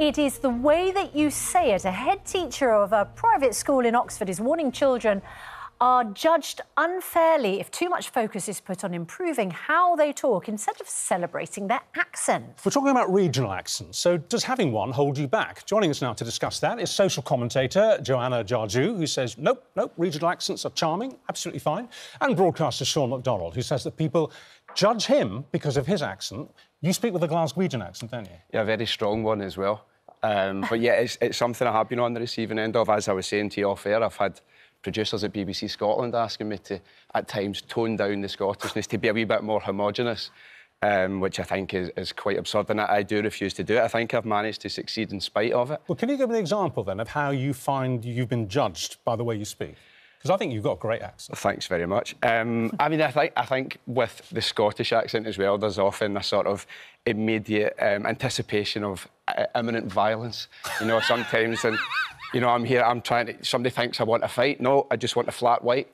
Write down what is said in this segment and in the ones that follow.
It is the way that you say it. A head teacher of a private school in Oxford is warning children are judged unfairly if too much focus is put on improving how they talk instead of celebrating their accent. We're talking about regional accents, so does having one hold you back? Joining us now to discuss that is social commentator Joanna Jarju, who says, nope, regional accents are charming, absolutely fine, and broadcaster Sean McDonald, who says that people judge him because of his accent. You speak with a Glaswegian accent, don't you? Yeah, a very strong one as well. But yeah, it's something I have been on the receiving end of. As I was saying to you off air, I've had producers at BBC Scotland asking me to, at times, tone down the Scottishness to be a wee bit more homogenous, which I think is quite absurd, and I do refuse to do it. I think I've managed to succeed in spite of it. Well, can you give me an example, then, of how you find you've been judged by the way you speak? Because I think you've got a great accent. Thanks very much. I mean, I think with the Scottish accent as well, there's often a sort of immediate anticipation of imminent violence, you know, sometimes, and... You know, I'm here, I'm trying to... Somebody thinks I want a fight. No, I just want a flat white.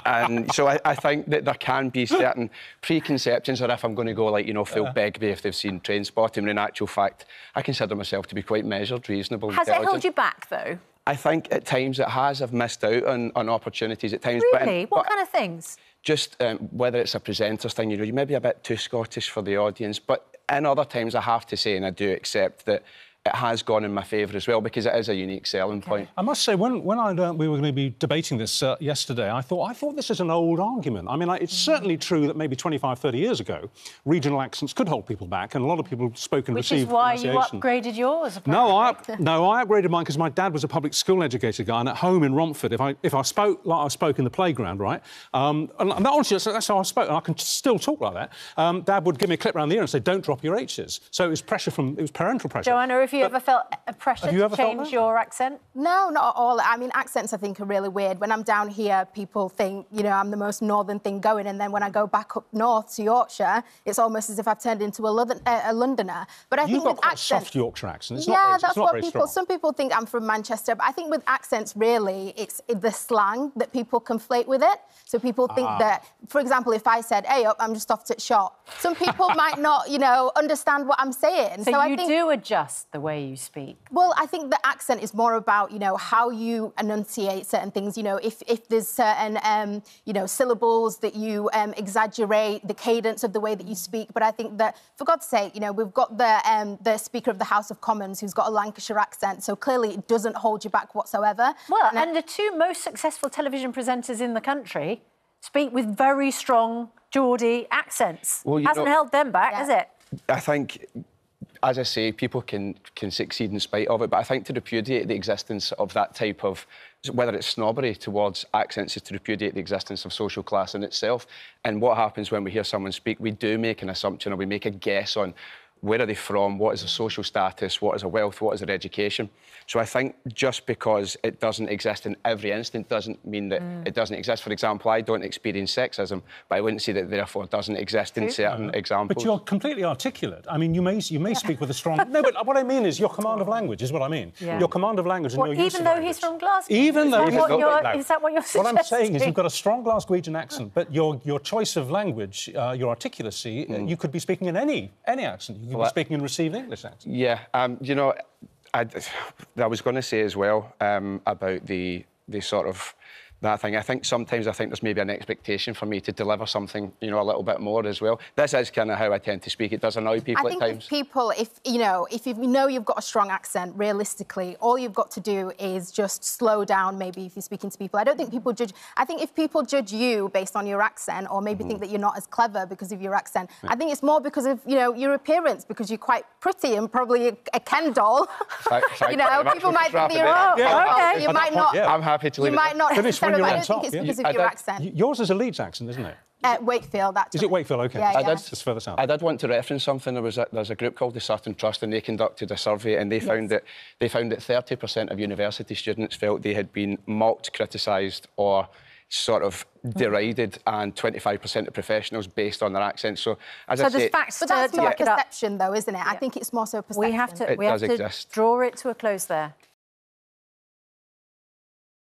And so I think that there can be certain preconceptions, or if I'm going to go, like, you know, full Begbie if they've seen Trainspotting, when in actual fact, I consider myself to be quite measured, reasonable, intelligent. Has it held you back, though? I think at times it has. I've missed out on opportunities at times. Really? What kind of things? Just whether it's a presenter's thing, you know, you may be a bit too Scottish for the audience, but in other times I have to say, and I do accept that, it has gone in my favour as well, because it is a unique selling point. I must say, when I learned we were going to be debating this yesterday, I thought this is an old argument. I mean, it's certainly true that maybe 25, 30 years ago, regional accents could hold people back, and a lot of people spoke and received pronunciation. Which is why you upgraded yours, apparently. No, I upgraded mine because my dad was a public school educator guy, and at home in Romford, if I spoke like I spoke in the playground, right, and honestly, that's how I spoke, and I can still talk like that, Dad would give me a clip around the ear and say, don't drop your H's. So it was parental pressure. Joanna, if you ever felt a pressure to change your accent? No, not at all. I mean, accents, I think, are really weird. When I'm down here, people think, you know, I'm the most northern thing going, and then when I go back up north to Yorkshire, it's almost as if I've turned into a Londoner. But I think with accents... You've got quite a soft Yorkshire accent. It's not very, what people... Some people think I'm from Manchester, but I think with accents, really, it's the slang that people conflate with it. So people think that, for example, if I said, hey, up, I'm just off to shop, some people might not, you know, understand what I'm saying. So I think... do adjust the way you speak? Well, I think the accent is more about, you know, how you enunciate certain things. You know, if there's certain, you know, syllables that you exaggerate, the cadence of the way that you speak. But I think that, for God's sake, you know, we've got the Speaker of the House of Commons who's got a Lancashire accent, so clearly it doesn't hold you back whatsoever. Well, and the two most successful television presenters in the country speak with very strong Geordie accents. Well, hasn't held them back, has it? I think... As I say, people can succeed in spite of it, but I think to repudiate the existence of that type of, whether it's snobbery towards accents, is to repudiate the existence of social class in itself. And what happens when we hear someone speak, we do make an assumption, or we make a guess on where are they from, what is their social status, what is their wealth, what is their education. So I think just because it doesn't exist in every instant doesn't mean that it doesn't exist. For example, I don't experience sexism, but I wouldn't say that therefore it doesn't exist in certain examples. But you're completely articulate. I mean, you may speak with a strong... No, but what I mean is your command of language is what I mean. Yeah. Your command of language and your use of language. Even though he's from Glasgow? Even though he's from Glasgow. Is that what you're suggesting? What I'm saying is you've got a strong Glaswegian accent, but your choice of language, your articulacy, you could be speaking in any accent. You could be speaking in received English accent. Yeah, you know, I was going to say as well about the sort of that thing. I think sometimes there's maybe an expectation for me to deliver something, you know, a little bit more as well. This is kind of how I tend to speak. It does annoy people at times. I think if people, if you know you've got a strong accent, realistically, all you've got to do is just slow down. Maybe if you're speaking to people, I don't think people judge. I think if people judge you based on your accent, or maybe think that you're not as clever because of your accent, I think it's more because of your appearance, because you're quite pretty and probably a Ken doll. You know, people might think that you're you might not. I'm happy to leave it. You might not. When you're I don't think it's because of your accent. Yours is a Leeds accent, isn't it? Wakefield, actually. Is it Wakefield? OK. Yeah, just further south. I did want to reference something. There's a group called the Sutton Trust, and they conducted a survey, and they found that 30% of university students felt they had been mocked, criticised, or sort of derided, and 25% of professionals based on their accent. So, as I say... there's facts but that's more perception, though, isn't it? I think it's more so perception. We have to draw it to a close there.